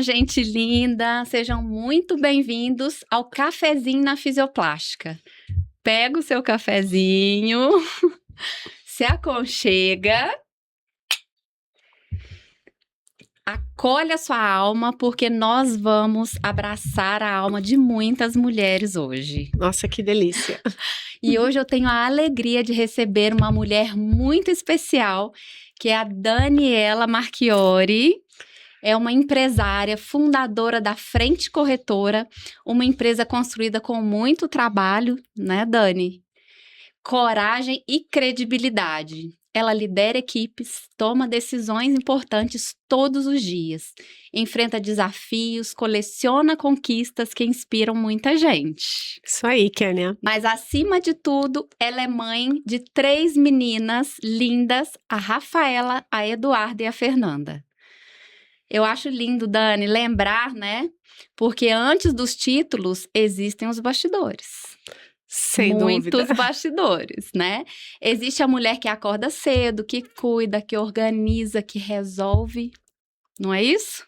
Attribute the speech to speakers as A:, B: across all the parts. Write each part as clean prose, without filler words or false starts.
A: gente linda, sejam muito bem-vindos ao Cafezinho na Fisioplástica. Pega o seu cafezinho, se aconchega, acolhe a sua alma, porque nós vamos abraçar a alma de muitas mulheres hoje.
B: Nossa, que delícia!
A: E hoje eu tenho a alegria de receber uma mulher muito especial, que é a Daniela Marchiori. É uma empresária, fundadora da Frente Corretora, uma empresa construída com muito trabalho, né, Dani? Coragem e credibilidade. Ela lidera equipes, toma decisões importantes todos os dias, enfrenta desafios, coleciona conquistas que inspiram muita gente.
B: Isso aí, Kênia.
A: Mas, acima de tudo, ela é mãe de 3 meninas lindas, a Rafaela, a Eduarda e a Fernanda. Eu acho lindo, Dani, lembrar, né? Porque antes dos títulos existem os bastidores.
B: Sem dúvida.
A: Muitos bastidores, né? Existe a mulher que acorda cedo, que cuida, que organiza, que resolve, não é isso?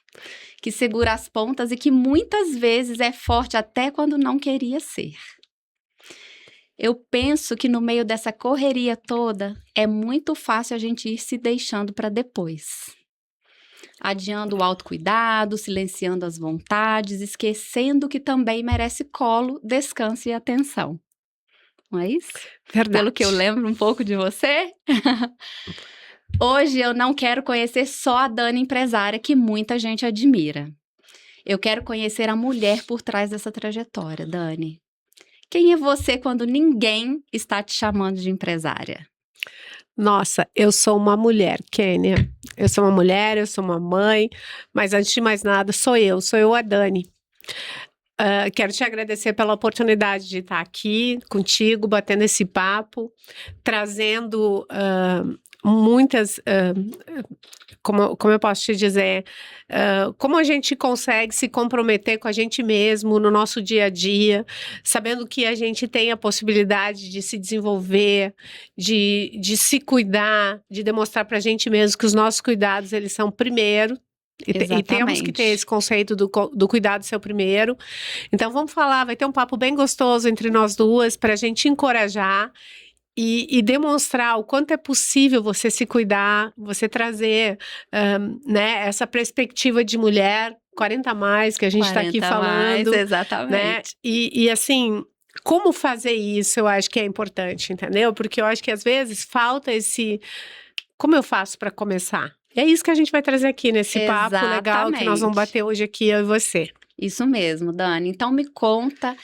A: Que segura as pontas e que muitas vezes é forte até quando não queria ser. Eu penso que no meio dessa correria toda, é muito fácil a gente ir se deixando para depois. Adiando o autocuidado, silenciando as vontades, esquecendo que também merece colo, descanso e atenção. Não é isso?
B: Verdade.
A: Pelo que eu lembro um pouco de você. Hoje eu não quero conhecer só a Dani empresária, que muita gente admira. Eu quero conhecer a mulher por trás dessa trajetória, Dani. Quem é você quando ninguém está te chamando de empresária?
B: Nossa, eu sou uma mulher, Kênia. Eu sou uma mulher, eu sou uma mãe, mas antes de mais nada, sou eu a Dani. Quero te agradecer pela oportunidade de estar aqui contigo, batendo esse papo, trazendo muitas, como eu posso te dizer, como a gente consegue se comprometer com a gente mesmo no nosso dia a dia, sabendo que a gente tem a possibilidade de se desenvolver, de se cuidar, de demonstrar para a gente mesmo que os nossos cuidados, eles são primeiro. E temos que ter esse conceito do cuidado ser o primeiro. Então vamos falar, vai ter um papo bem gostoso entre nós duas para a gente encorajar e demonstrar o quanto é possível você se cuidar, você trazer né, essa perspectiva de mulher 40 a mais que a gente está aqui falando.
A: Exatamente.
B: Né? E assim, como fazer isso eu acho que é importante, entendeu? Porque eu acho que às vezes falta esse... Como eu faço para começar? É isso que a gente vai trazer aqui nesse papo legal que nós vamos bater hoje aqui, eu e você.
A: Isso mesmo, Dani. Então me conta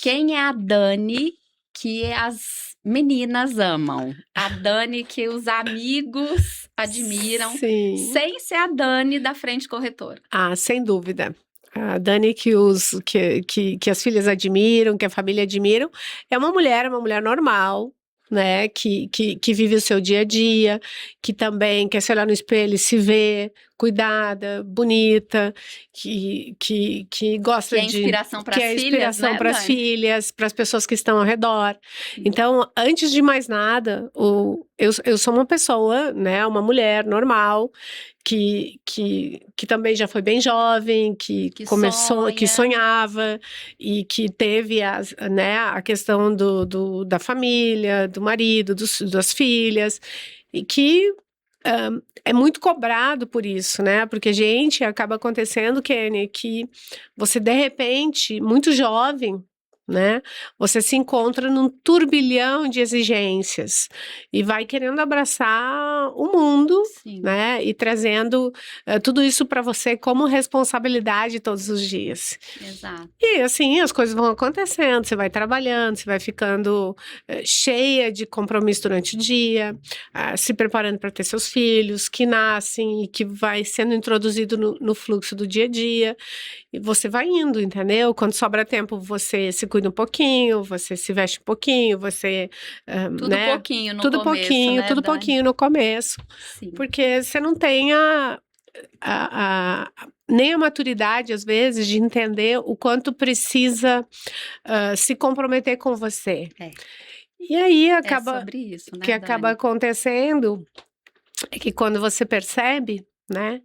A: quem é a Dani que as meninas amam. A Dani que os amigos admiram,
B: Sim.
A: sem ser a Dani da Frente Corretora.
B: Ah, sem dúvida. A Dani que as filhas admiram, que a família admiram, é uma mulher normal, né, que vive o seu dia a dia, que também quer se olhar no espelho e se ver cuidada, bonita, que gosta
A: que é inspiração para as filhas,
B: inspiração para as filhas, para as pessoas que estão ao redor. Então, antes de mais nada, eu sou uma pessoa, né, uma mulher normal, que também já foi bem jovem, que começou, que sonhava e que teve né, a questão da família, do marido, das filhas, e que é muito cobrado por isso, né? Porque, gente, acaba acontecendo, Kênia, que você, de repente, muito jovem, né? Você se encontra num turbilhão de exigências e vai querendo abraçar o mundo,
A: Sim.
B: Né? E trazendo tudo isso para você como responsabilidade todos os dias.
A: Exato.
B: E assim, as coisas vão acontecendo, você vai trabalhando, você vai ficando cheia de compromisso durante o dia, se preparando para ter seus filhos, que nascem e que vai sendo introduzido no fluxo do dia a dia. E você vai indo, entendeu? Quando sobra tempo, você se cuida um pouquinho, você se veste um pouquinho, você...
A: tudo
B: né?
A: pouquinho no
B: tudo
A: começo,
B: pouquinho,
A: né,
B: tudo
A: Dani?
B: pouquinho no começo.
A: Sim.
B: Porque você não tem nem a maturidade, às vezes, de entender o quanto precisa se comprometer com você. E aí acaba...
A: É sobre isso, né,
B: que acaba
A: Dani?
B: acontecendo é que quando você percebe, né?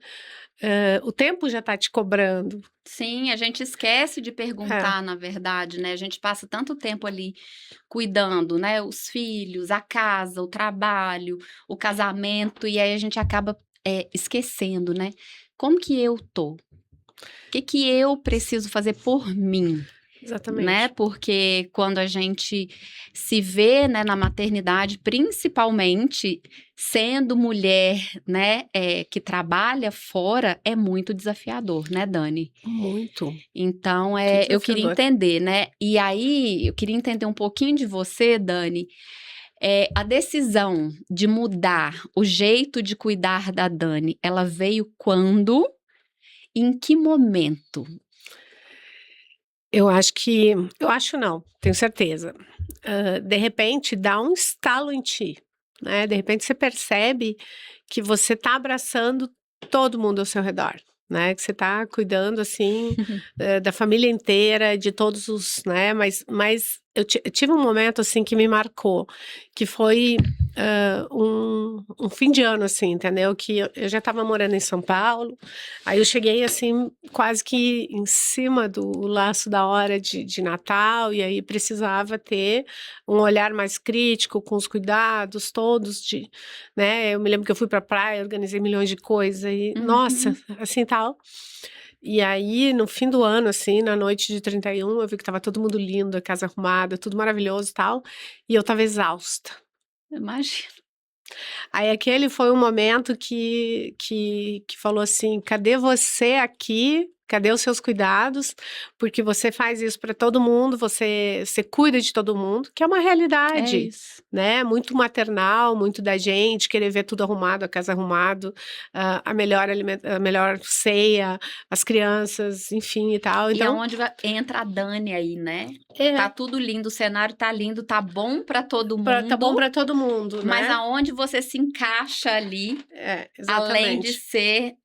B: o tempo já está te cobrando.
A: Sim, a gente esquece de perguntar, na verdade, né? A gente passa tanto tempo ali cuidando, né? Os filhos, a casa, o trabalho, o casamento, e aí a gente acaba esquecendo, né? Como que eu tô? O que eu preciso fazer por mim? Né?
B: Exatamente.
A: Porque quando a gente se vê, né, na maternidade, principalmente sendo mulher, né, que trabalha fora, é muito desafiador, né, Dani?
B: Muito
A: Então, eu queria
B: desafiador.
A: entender, né? E aí, eu queria entender um pouquinho de você, Dani. A decisão de mudar o jeito de cuidar da Dani, ela veio quando? Em que momento?
B: Eu acho não, tenho certeza. De repente dá um estalo em ti, né? De repente você percebe que você está abraçando todo mundo ao seu redor, né? Que você está cuidando assim da família inteira, de todos os, né? Mas eu tive um momento assim que me marcou, que foi um fim de ano assim, entendeu? Que eu já estava morando em São Paulo, aí eu cheguei assim quase que em cima do laço da hora de Natal, e aí precisava ter um olhar mais crítico com os cuidados todos de, né? Eu me lembro que eu fui para a praia, organizei milhões de coisas e nossa,
A: Uhum.
B: assim tal. E aí, no fim do ano, assim, na noite de 31, eu vi que estava todo mundo lindo, a casa arrumada, tudo maravilhoso e tal, e eu estava exausta.
A: Imagina.
B: Aí aquele foi um momento que falou assim: "Cadê você aqui? Cadê os seus cuidados? Porque você faz isso para todo mundo, você cuida de todo mundo", que é uma
A: É
B: realidade,
A: isso.
B: né, muito maternal, muito da gente querer ver tudo arrumado, a casa arrumado, a melhor ceia, as crianças, enfim e tal,
A: E
B: então
A: aonde entra a Dani aí, né? Tá
B: é,
A: tudo lindo, o cenário tá lindo, tá bom pra todo
B: tá bom
A: mundo,
B: para todo mundo,
A: mas
B: né.
A: aonde você se encaixa ali,
B: É,
A: além de
B: exatamente.
A: ser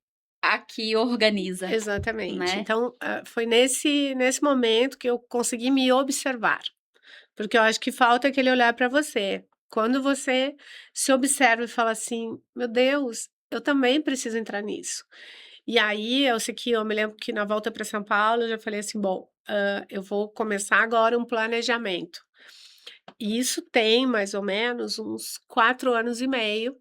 A: a que organiza,
B: Exatamente.
A: né?
B: Então, foi nesse momento que eu consegui me observar, porque eu acho que falta aquele olhar para você. Quando você se observa e fala assim: "Meu Deus, eu também preciso entrar nisso". E aí, eu sei que eu me lembro que na volta para São Paulo, eu já falei assim: "Bom, eu vou começar agora um planejamento". E isso tem mais ou menos uns 4 anos e meio,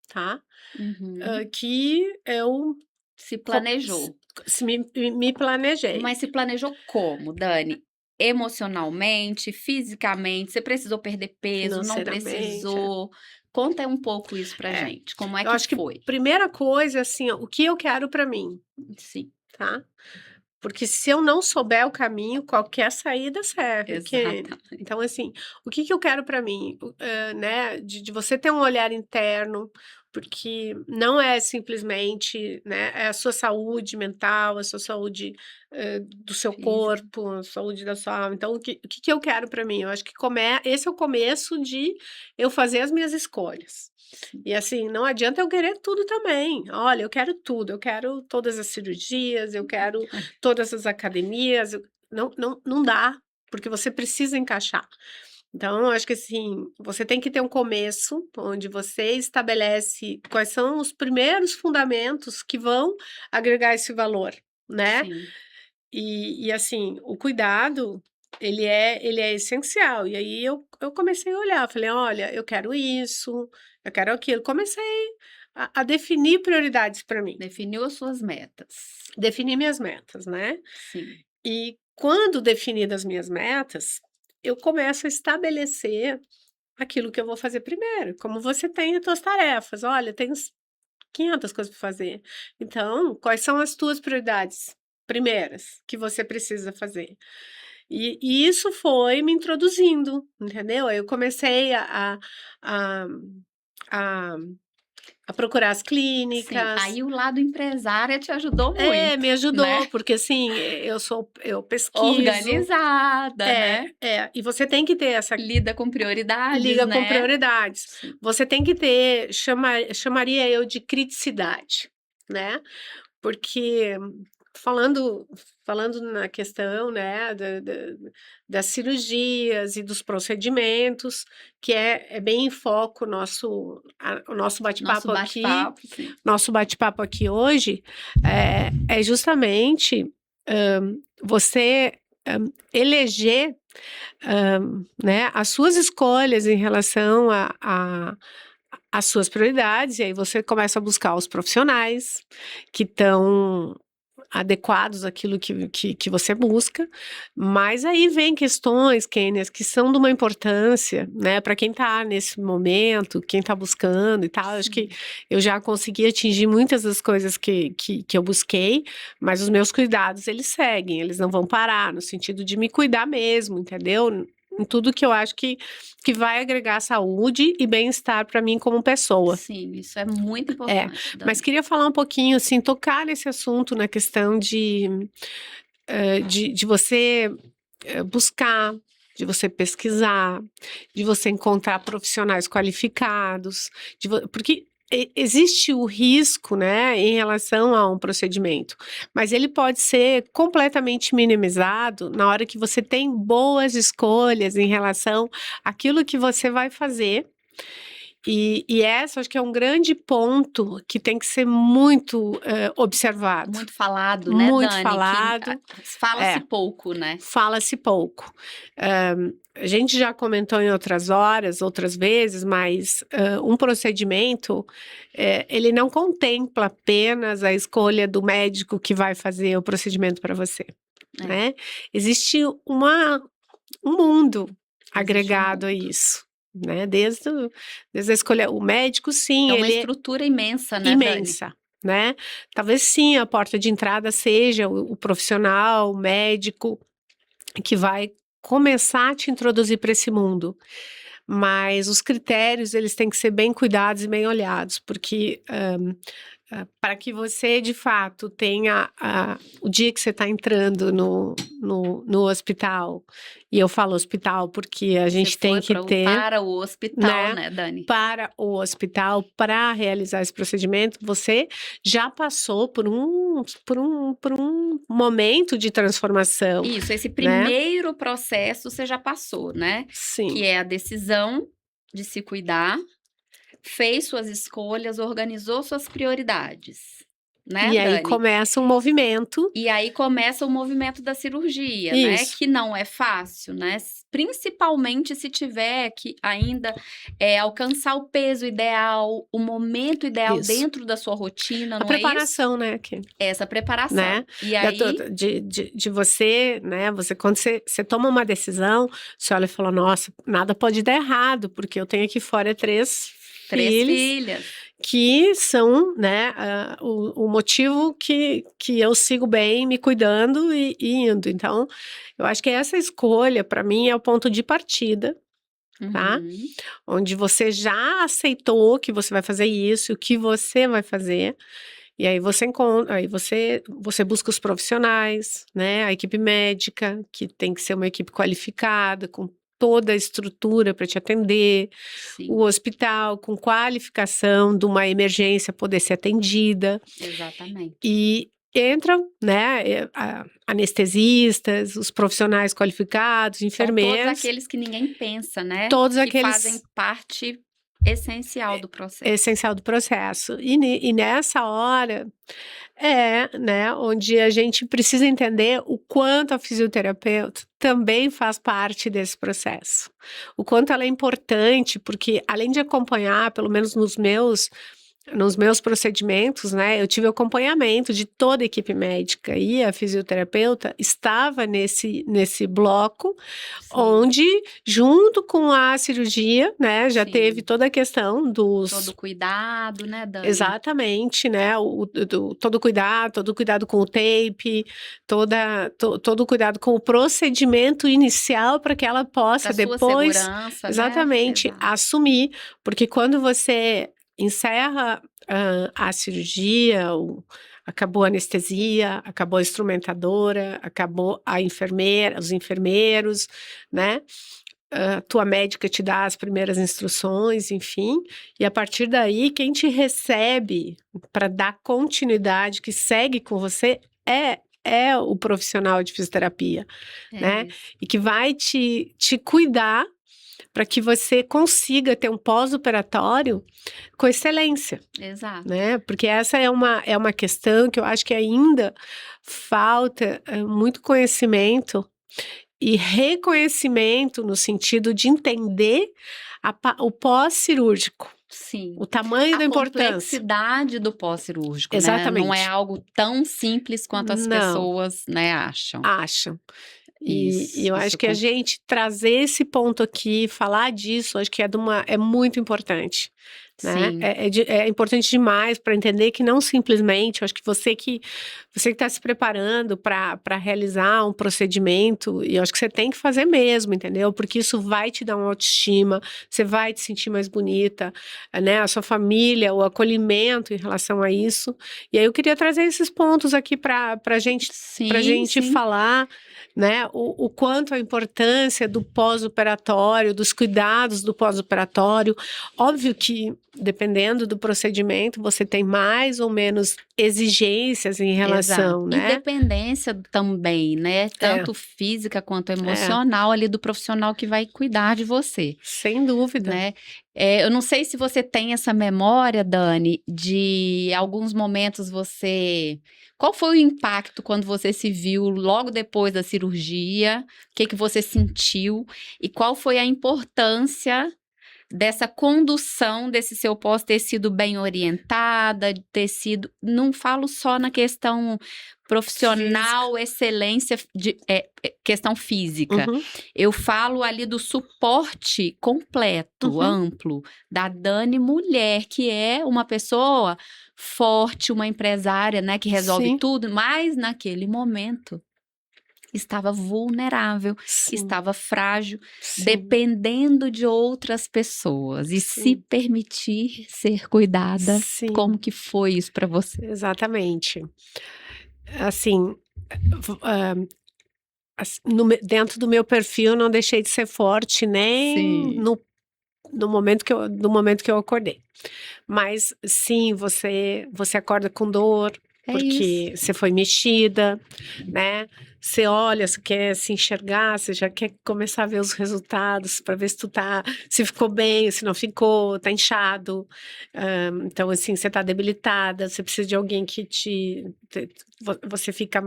B: tá,
A: Uhum.
B: que eu
A: Se
B: co
A: planejou.
B: se me planejei.
A: Mas se planejou como, Dani? Emocionalmente, fisicamente? Você precisou perder peso? Não
B: Financeiramente, é.
A: precisou? Conta um pouco isso pra
B: É,
A: gente. Como é
B: eu
A: que
B: acho que
A: foi?
B: primeira coisa, assim, ó, o que eu quero pra mim,
A: Sim,
B: tá? Porque se eu não souber o caminho, qualquer saída serve, que
A: exatamente.
B: então, assim, o que que eu quero pra mim? Né, de você ter um olhar interno, porque não é simplesmente, né, é a sua saúde mental, a sua saúde, do seu
A: Física.
B: corpo, a saúde da sua alma. Então, o que que eu quero pra mim? Eu acho que esse é o começo de eu fazer as minhas escolhas.
A: Sim.
B: E assim, não adianta eu querer tudo também. Olha, eu quero tudo, eu quero todas as cirurgias, eu quero todas as academias, não dá, porque você precisa encaixar. Então, eu acho que assim, você tem que ter um começo, onde você estabelece quais são os primeiros fundamentos que vão agregar esse valor, né.
A: Sim.
B: E assim, o cuidado, ele é essencial. E aí eu comecei a olhar, falei: "Olha, eu quero isso, eu quero aquilo". Comecei a definir prioridades para mim,
A: Definiu as suas metas.
B: definir minhas metas, né.
A: Sim.
B: E quando definidas as minhas metas, eu começo a estabelecer aquilo que eu vou fazer primeiro, como você tem as tuas tarefas. "Olha, tenho 500 coisas para fazer". Então, quais são as tuas prioridades primeiras que você precisa fazer? E isso foi me introduzindo, entendeu? Aí eu comecei a a a procurar as
A: Sim.
B: clínicas.
A: Aí o lado empresária te ajudou
B: É,
A: muito,
B: me
A: né?
B: ajudou, porque assim, eu pesquiso.
A: Organizada, né?
B: E você tem que ter essa
A: Lida com prioridades,
B: liga com
A: né?
B: prioridades.
A: Sim.
B: Você tem que ter, chamaria eu de criticidade, né, porque falando na questão, né, das cirurgias e dos procedimentos, que é bem em foco o nosso
A: Nosso
B: bate-papo aqui.
A: bate-papo, sim.
B: Nosso bate-papo aqui hoje é justamente você eleger né, as suas escolhas em relação às suas prioridades, e aí você começa a buscar os profissionais que estão adequados àquilo que você busca, mas aí vem questões, Kênias, que são de uma importância, né, para quem está nesse momento, quem está buscando e tal. Acho que eu já consegui atingir muitas das coisas que eu busquei, mas os meus cuidados, eles seguem, eles não vão parar, no sentido de me cuidar mesmo, entendeu? Em tudo que eu acho que vai agregar saúde e bem-estar para mim como pessoa.
A: Sim, isso é muito importante, Dani.
B: Mas queria falar um pouquinho, assim, tocar nesse assunto, na questão de você buscar, de você pesquisar, de você encontrar profissionais qualificados, porque existe o risco, né, em relação a um procedimento, mas ele pode ser completamente minimizado na hora que você tem boas escolhas em relação àquilo que você vai fazer. E essa, acho que é um grande ponto que tem que ser muito observado.
A: Muito falado, né,
B: Muito
A: Dani?
B: falado.
A: Fala-se pouco, né?
B: Fala-se pouco. A gente já comentou em outras vezes, mas um procedimento, ele não contempla apenas a escolha do médico que vai fazer o procedimento para você, né? Existe um mundo agregado a isso. Né? Desde a escolha, o médico, sim,
A: é uma estrutura imensa, né,
B: imensa, né? Talvez sim a porta de entrada seja o profissional, o médico que vai começar a te introduzir para esse mundo. Mas os critérios, eles têm que ser bem cuidados e bem olhados, porque para que você, de fato, tenha o dia que você está entrando no hospital, e eu falo hospital porque a gente tem que ter...
A: Para o hospital, né, Dani?
B: Para o hospital, para realizar esse procedimento, você já passou por um momento de transformação.
A: Isso, esse primeiro processo você já passou, né?
B: Sim.
A: Que é a decisão de se cuidar, fez suas escolhas, organizou suas prioridades, né,
B: E aí
A: Dani?
B: começa um movimento.
A: E aí começa o movimento da cirurgia, né? Que não é fácil, né? Principalmente se tiver que ainda alcançar o peso ideal, o momento ideal dentro da sua rotina, não é isso?
B: A preparação, né?
A: Essa preparação.
B: Né?
A: E aí...
B: De você, né? Quando você toma uma decisão, você olha e fala, nossa, nada pode dar errado, porque eu tenho aqui fora três filhas. Que são, né, o motivo que eu sigo bem, me cuidando e indo. Então, eu acho que essa escolha, para mim, é o ponto de partida, tá? Onde você já aceitou que você vai fazer isso, o que você vai fazer. E aí você encontra, aí você busca os profissionais, né? A equipe médica, que tem que ser uma equipe qualificada, com toda a estrutura para te atender, o hospital com qualificação de uma emergência poder ser atendida.
A: Exatamente.
B: E entram, né, anestesistas, os profissionais qualificados, enfermeiros.
A: São todos aqueles que ninguém pensa, né?
B: Todos
A: que
B: aqueles
A: fazem parte essencial do processo.
B: Essencial do processo. E nessa hora né, onde a gente precisa entender o quanto a fisioterapeuta também faz parte desse processo. O quanto ela é importante, porque além de acompanhar, pelo menos nos meus procedimentos, né, eu tive acompanhamento de toda a equipe médica e a fisioterapeuta estava nesse bloco, onde, junto com a cirurgia, né, já teve toda a questão dos...
A: Todo cuidado, né, Dani?
B: Exatamente, né, todo cuidado com o tape, todo cuidado com o procedimento inicial para que ela possa depois...
A: Sua segurança,
B: exatamente,
A: né?
B: assumir, porque quando você encerra a cirurgia, acabou a anestesia, acabou a instrumentadora, acabou a enfermeira, os enfermeiros, né? Tua médica te dá as primeiras instruções, enfim, e a partir daí, quem te recebe para dar continuidade, que segue com você, é é o profissional de fisioterapia, né?
A: isso.
B: E que vai te cuidar para que você consiga ter um pós-operatório com excelência,
A: Exato.
B: né? Porque essa é uma questão que eu acho que ainda falta muito conhecimento e reconhecimento no sentido de entender o pós-cirúrgico,
A: Sim.
B: o tamanho
A: A
B: da importância.
A: complexidade do pós-cirúrgico, né? Não é
B: Exatamente.
A: algo tão simples quanto as
B: Não,
A: pessoas, né, acham.
B: acham. E
A: Isso,
B: eu acho
A: isso
B: que a gente trazer esse ponto aqui, falar disso, acho que é muito importante, né?
A: sim,
B: É importante demais para entender que não simplesmente, eu acho que você que está se preparando para realizar um procedimento, e eu acho que você tem que fazer mesmo, entendeu? Porque isso vai te dar uma autoestima, você vai te sentir mais bonita, né? A sua família, o acolhimento em relação a isso. E aí eu queria trazer esses pontos aqui para gente
A: sim.
B: falar, né, o quanto a importância do pós-operatório, dos cuidados do pós-operatório. Óbvio que, dependendo do procedimento, você tem mais ou menos exigências em
A: Exato.
B: relação,
A: E
B: né?
A: dependência também, né? Tanto física quanto emocional ali do profissional que vai cuidar de você,
B: Sem dúvida.
A: né? Eu não sei se você tem essa memória, Dani, de alguns momentos você... Qual foi o impacto quando você se viu logo depois da cirurgia? O que você sentiu? E qual foi a importância dessa condução desse seu pós ter sido bem orientada, ter sido, não falo só na questão profissional, excelência, questão física.
B: Uhum.
A: Eu falo ali do suporte completo, amplo, da Dani mulher, que é uma pessoa forte, uma empresária, né, que resolve
B: Sim.
A: tudo, mas naquele momento estava vulnerável,
B: Sim.
A: estava frágil,
B: Sim.
A: dependendo de outras pessoas e se
B: Sim.
A: permitir ser cuidada.
B: Sim.
A: Como que foi isso para você?
B: Exatamente. Assim, dentro do meu perfil, eu não deixei de ser forte nem
A: Sim.
B: no momento que eu acordei. Mas sim, você acorda com dor,
A: É
B: porque você foi mexida, né? Você olha, você quer se enxergar, você já quer começar a ver os resultados para ver se ficou bem, se não ficou, tá inchado. Então, assim, você tá debilitada, você precisa de alguém você fica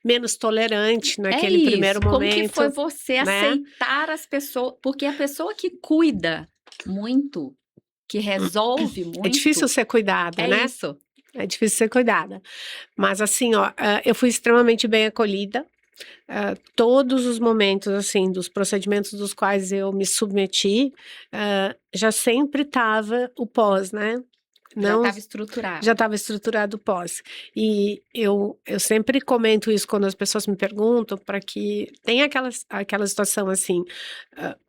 B: menos tolerante naquele primeiro
A: isso. Como que foi
B: momento,
A: você
B: né?
A: aceitar as pessoas? Porque a pessoa que cuida muito, que resolve
B: É difícil
A: muito,
B: ser cuidada,
A: é
B: né?
A: isso.
B: É difícil ser cuidada. Mas assim, ó, eu fui extremamente bem acolhida. Todos os momentos, assim, dos procedimentos dos quais eu me submeti, já sempre estava o pós, né?
A: Já
B: Não,
A: estava estruturado.
B: já estava estruturado o pós. E eu sempre comento isso quando as pessoas me perguntam, para que tem aquela situação assim,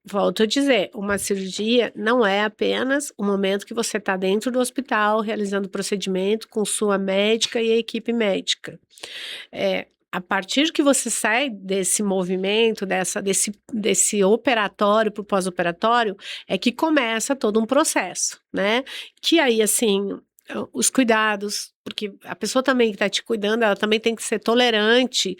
B: volto a dizer, uma cirurgia não é apenas o momento que você está dentro do hospital realizando o procedimento com sua médica e a equipe médica. A partir que você sai desse movimento, desse operatório para o pós-operatório, é que começa todo um processo, né? Que aí, assim, os cuidados, porque a pessoa também que está te cuidando, ela também tem que ser tolerante,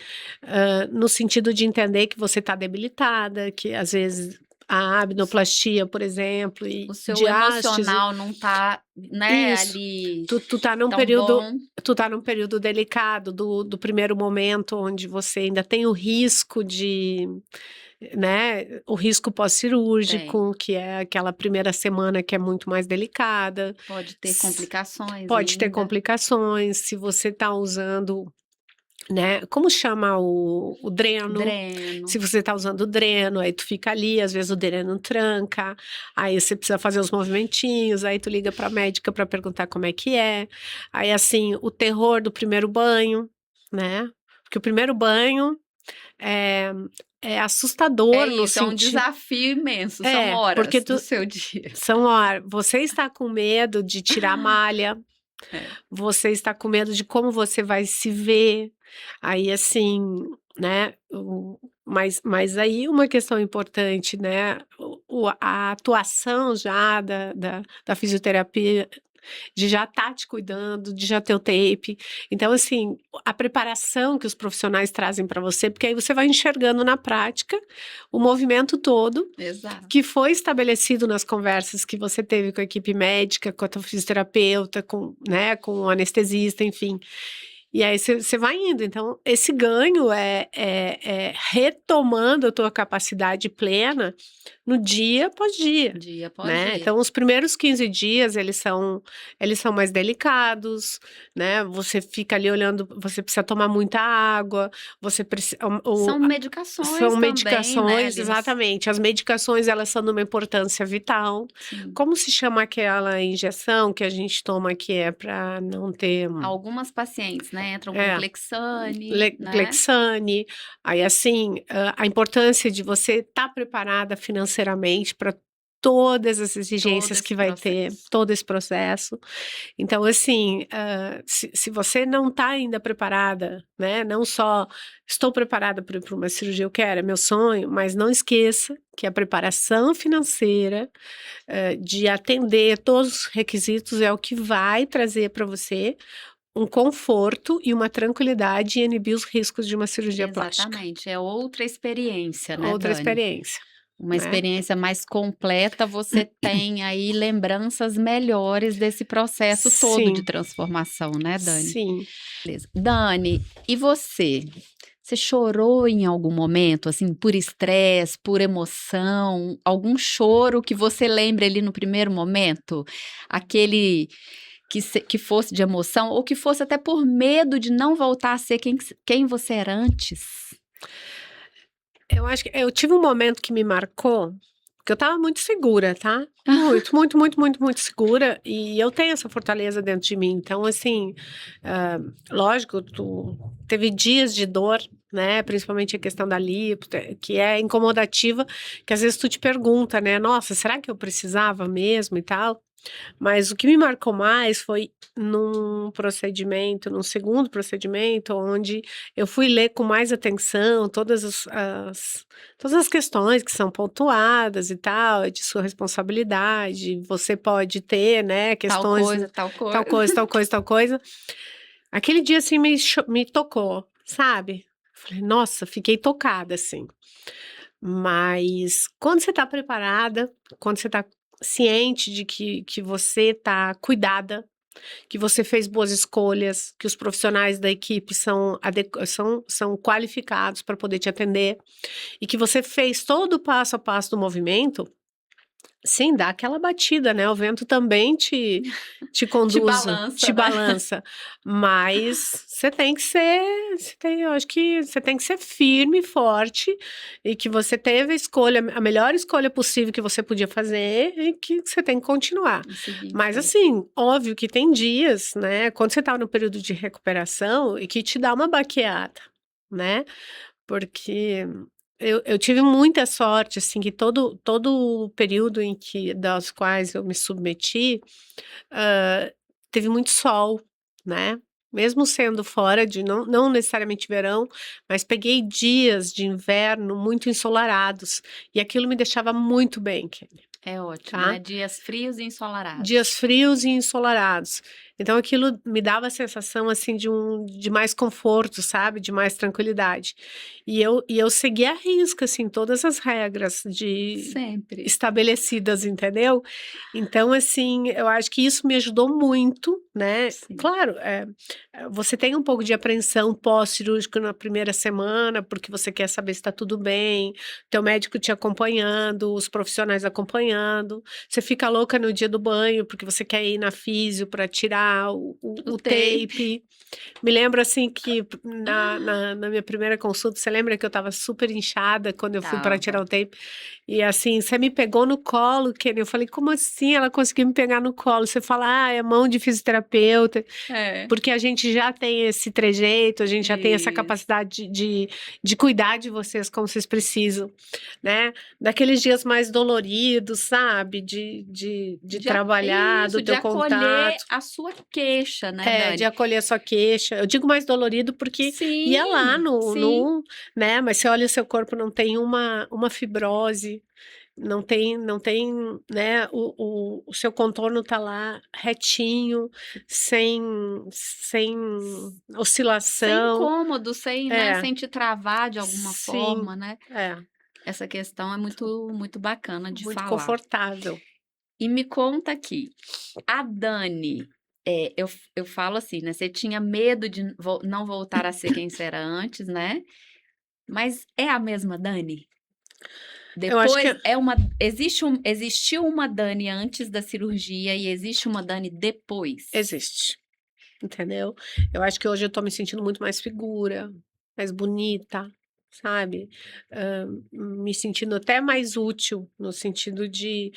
B: no sentido de entender que você está debilitada, que às vezes a abdominoplastia, por exemplo, e
A: O seu
B: diástase,
A: emocional não tá, né,
B: isso.
A: ali
B: Tu tá num
A: tão
B: período,
A: bom.
B: tu tá num período delicado do primeiro momento, onde você ainda tem o risco né, o risco pós-cirúrgico, que é aquela primeira semana que é muito mais delicada.
A: Pode ter complicações
B: Pode ter
A: ainda.
B: complicações, se você tá usando, né, como chama o dreno?
A: Dreno.
B: Se você tá usando o dreno, aí tu fica ali, às vezes o dreno tranca, aí você precisa fazer os movimentinhos, aí tu liga pra médica pra perguntar como é que é. Aí, assim, o terror do primeiro banho, né? Porque o primeiro banho é assustador
A: É
B: no
A: isso, é um
B: sentido.
A: desafio imenso, são horas
B: Porque
A: do seu dia.
B: você está com medo de tirar a malha,
A: É.
B: você está com medo de como você vai se ver. Aí, assim, né? Mas aí uma questão importante, né? A atuação já da fisioterapia de já estar te cuidando, de já ter o tape. Então, assim, a preparação que os profissionais trazem para você, porque aí você vai enxergando na prática o movimento todo
A: Exato.
B: que foi estabelecido nas conversas que você teve com a equipe médica, com a tua fisioterapeuta, né, com o anestesista, enfim. E aí você vai indo. Então, esse ganho é retomando a tua capacidade plena no dia após dia.
A: Dia após
B: Né?
A: dia.
B: Então, os primeiros 15 dias, eles são mais delicados, né? Você fica ali olhando, você precisa tomar muita água, você precisa...
A: São medicações
B: São
A: também, né?
B: medicações, exatamente. As medicações, elas são de uma importância vital.
A: Sim.
B: Como se chama aquela injeção que a gente toma que é para não ter...
A: Algumas pacientes, né, entram com Clexane, né?
B: Clexane. Aí, assim, a importância de você estar preparada financeiramente para todas as exigências que vai ter, todo esse processo. Então, assim, se você não está ainda preparada, né, não só estou preparada para uma cirurgia, eu quero, é meu sonho, mas não esqueça que a preparação financeira de atender todos os requisitos é o que vai trazer para você um conforto e uma tranquilidade e inibir os riscos de uma cirurgia plástica.
A: Exatamente, é outra experiência, né,
B: Outra
A: Dani?
B: experiência.
A: Uma experiência mais completa, você tem aí lembranças melhores desse processo todo de transformação, né, Dani?
B: Sim.
A: Beleza. Dani, e você? Você chorou em algum momento, assim, por estresse, por emoção? Algum choro que você lembre ali no primeiro momento? Aquele que fosse de emoção ou que fosse até por medo de não voltar a ser quem você era antes?
B: Eu acho que eu tive um momento que me marcou, porque eu estava muito segura, tá? Muito, muito, muito, muito, muito segura. E eu tenho essa fortaleza dentro de mim. Então, assim, lógico, teve dias de dor, né? Principalmente a questão da lipo, que é incomodativa, que às vezes tu te pergunta, né? Nossa, será que eu precisava mesmo e tal? Mas o que me marcou mais foi num segundo procedimento, onde eu fui ler com mais atenção todas as questões que são pontuadas e tal, de sua responsabilidade, você pode ter, né, questões...
A: Tal coisa.
B: Tal coisa, tal coisa, tal coisa. Aquele dia, assim, me tocou, sabe? Falei, nossa, fiquei tocada, assim. Mas quando você tá preparada, quando você tá ciente de que você está cuidada, que você fez boas escolhas, que os profissionais da equipe são qualificados para poder te atender e que você fez todo o passo a passo do movimento, sim, dá aquela batida, né? O vento também te conduz, te balança. Mas você tem que ser, eu acho que você tem que ser firme e forte e que você teve a melhor escolha possível que você podia fazer e que você tem que continuar. Mas assim, óbvio que tem dias, né? Quando você tá no período de recuperação e que te dá uma baqueada, né? Porque eu tive muita sorte, assim, que todo o período das quais eu me submeti, teve muito sol, né? Mesmo sendo fora de, não necessariamente verão, mas peguei dias de inverno muito ensolarados, e aquilo me deixava muito bem, Kelly.
A: É ótimo, né? Dias frios e ensolarados.
B: Dias frios e ensolarados. Então aquilo me dava a sensação, assim, de mais conforto, sabe? De mais tranquilidade. E eu segui à risca, assim, todas as regras
A: Sempre
B: estabelecidas, entendeu? Então, assim, eu acho que isso me ajudou muito, né?
A: Sim.
B: Claro, você tem um pouco de apreensão pós-cirúrgico na primeira semana, porque você quer saber se está tudo bem, teu médico te acompanhando, os profissionais acompanhando. Você fica louca no dia do banho, porque você quer ir na físio para tirar o tape. Me lembro, assim, que na minha primeira consulta, você lembra que eu estava super inchada quando eu fui para tirar o tape? E assim, você me pegou no colo, Kenny. Eu falei, como assim ela conseguiu me pegar no colo? Você fala, é mão de fisioterapeuta. Porque a gente já tem esse trejeito, a gente já tem essa capacidade de cuidar de vocês como vocês precisam, né? Daqueles dias mais doloridos, sabe? De trabalhar, do teu contato.
A: A sua queixa, né,
B: de
A: Dani?
B: acolher a sua queixa. Eu digo mais dolorido porque ia lá
A: Sim.
B: né? Mas você olha o seu corpo, não tem uma fibrose, não tem, né? O seu contorno tá lá retinho, sem
A: Sem
B: oscilação.
A: incômodo, sem, né,
B: É,
A: sem te travar de alguma
B: sim,
A: forma, né?
B: é,
A: Essa questão é muito bacana de
B: muito
A: falar.
B: confortável.
A: E me conta aqui, a Dani, eu falo assim, né? Você tinha medo de não voltar a ser quem você era antes, né? Mas é a mesma Dani?
B: Eu acho que
A: Depois existiu uma Dani antes da cirurgia e existe uma Dani depois.
B: existe, entendeu? Eu acho que hoje eu tô me sentindo muito mais segura, mais bonita, sabe? Me sentindo até mais útil, no sentido de.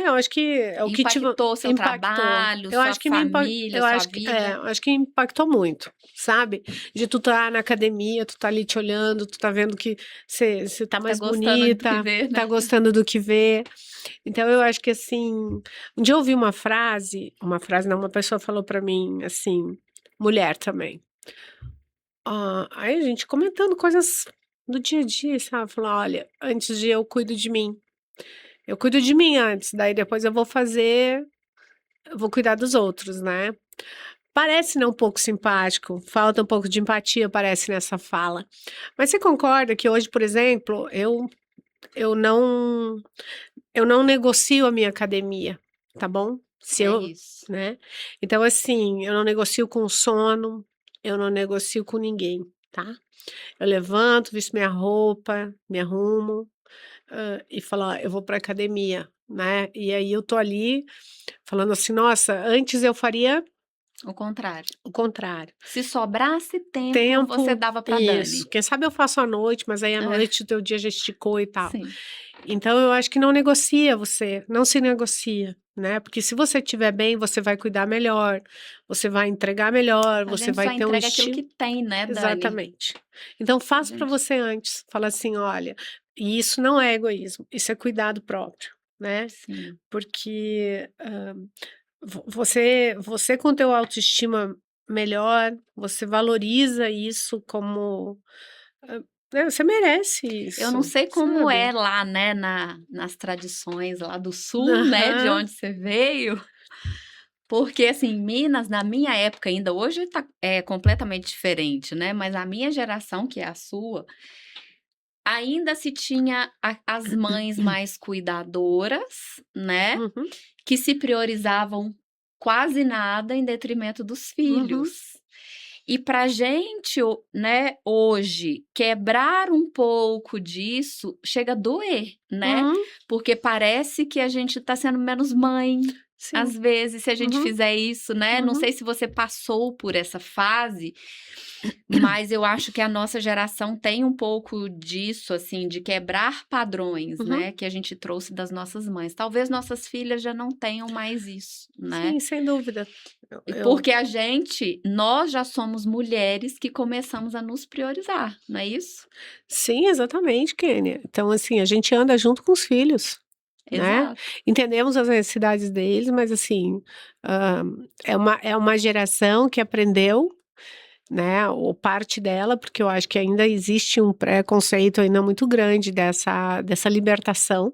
B: Eu acho que é o que
A: Impactou seu
B: impactou.
A: trabalho,
B: Eu
A: sua
B: acho que
A: família,
B: eu
A: sua
B: acho que
A: vida.
B: eu acho que impactou muito, sabe? De tu tá na academia, tu tá ali te olhando, tu tá vendo que você tá
A: Tá
B: mais
A: gostando do que
B: bonita,
A: vê,
B: tá
A: né?
B: gostando do que vê. Então eu acho que assim, um dia eu ouvi uma frase não, uma pessoa falou pra mim assim, mulher também. Aí a gente comentando coisas do dia a dia, sabe? Falou, olha, antes de eu cuido de mim. Eu cuido de mim antes, daí depois eu vou cuidar dos outros, né? Parece, né, um pouco simpático, falta um pouco de empatia, parece, nessa fala. Mas você concorda que hoje, por exemplo, eu não eu não negocio a minha academia, tá bom? Se
A: É
B: eu,
A: isso.
B: né? Então, assim, eu não negocio com o sono, eu não negocio com ninguém, tá? Eu levanto, visto minha roupa, me arrumo, e falo: "Ó, eu vou pra academia", né? E aí eu tô ali falando assim: "Nossa, antes eu faria
A: O contrário.
B: o contrário".
A: Se sobrasse tempo, você
B: Tempo,
A: dava pra
B: isso.
A: Dani.
B: Quem sabe eu faço à noite, mas aí à
A: É,
B: noite o teu dia já esticou e tal.
A: sim.
B: Então eu acho que não se negocia, né? Porque se você estiver bem, você vai cuidar melhor, você vai entregar melhor,
A: A
B: você
A: gente
B: vai
A: só
B: ter um
A: entrega aquilo que
B: estilo.
A: tem, né, Dani?
B: Exatamente. Então
A: A
B: faça para
A: gente.
B: você antes. Fala assim, olha, e isso não é egoísmo, isso é cuidado próprio, né?
A: Sim.
B: Porque você com teu autoestima melhor, você valoriza isso como, você merece
A: Eu não
B: isso,
A: sei como é
B: sabe?
A: lá, né, nas tradições lá do sul, né, de
B: Aham.
A: onde você veio, porque assim, Minas, na minha época ainda, hoje é completamente diferente, né, mas a minha geração, que é a sua, ainda se tinha as mães mais cuidadoras, né,
B: Uhum,
A: que se priorizavam quase nada em detrimento dos
B: uhum,
A: filhos. E para gente, né, hoje, quebrar um pouco disso chega a doer, né?
B: uhum,
A: Porque parece que a gente está sendo menos mãe,
B: sim,
A: às vezes, se a gente
B: uhum,
A: fizer isso, né? Não
B: uhum,
A: sei se você passou por essa fase, mas eu acho que a nossa geração tem um pouco disso, assim, de quebrar padrões,
B: uhum.
A: né? Que a gente trouxe das nossas mães. Talvez nossas filhas já não tenham mais isso, né?
B: Sim, sem dúvida.
A: E
B: Eu
A: porque nós já somos mulheres que começamos a nos priorizar, não é isso?
B: sim, exatamente, Kênia. Então, assim, a gente anda junto com os filhos, né?
A: Exato.
B: Entendemos as necessidades deles, mas assim, hã, é uma geração que aprendeu, né, ou parte dela, porque eu acho que ainda existe um preconceito ainda muito grande dessa libertação.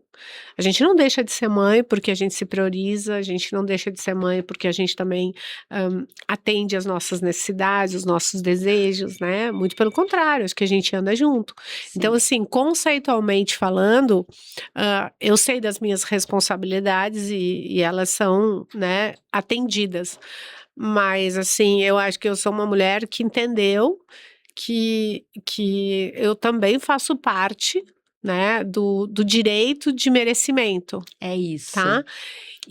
B: A gente não deixa de ser mãe porque a gente se prioriza, a gente não deixa de ser mãe porque a gente também, atende às nossas necessidades, os nossos desejos, né, muito pelo contrário, acho que a gente anda junto. Então,
A: Sim.
B: assim, conceitualmente falando, eu sei das minhas responsabilidades e elas são, né, atendidas. Mas, assim, eu acho que eu sou uma mulher que entendeu que eu também faço parte, né, do direito de merecimento,
A: É isso.
B: tá.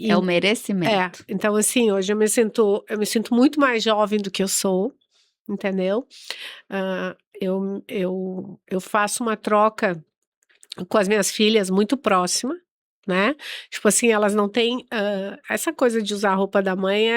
A: É o
B: En
A: merecimento.
B: então, assim, hoje eu me sinto muito mais jovem do que eu sou, entendeu. Eu faço uma troca com as minhas filhas muito próxima, né, tipo assim, elas não têm, essa coisa de usar a roupa da mãe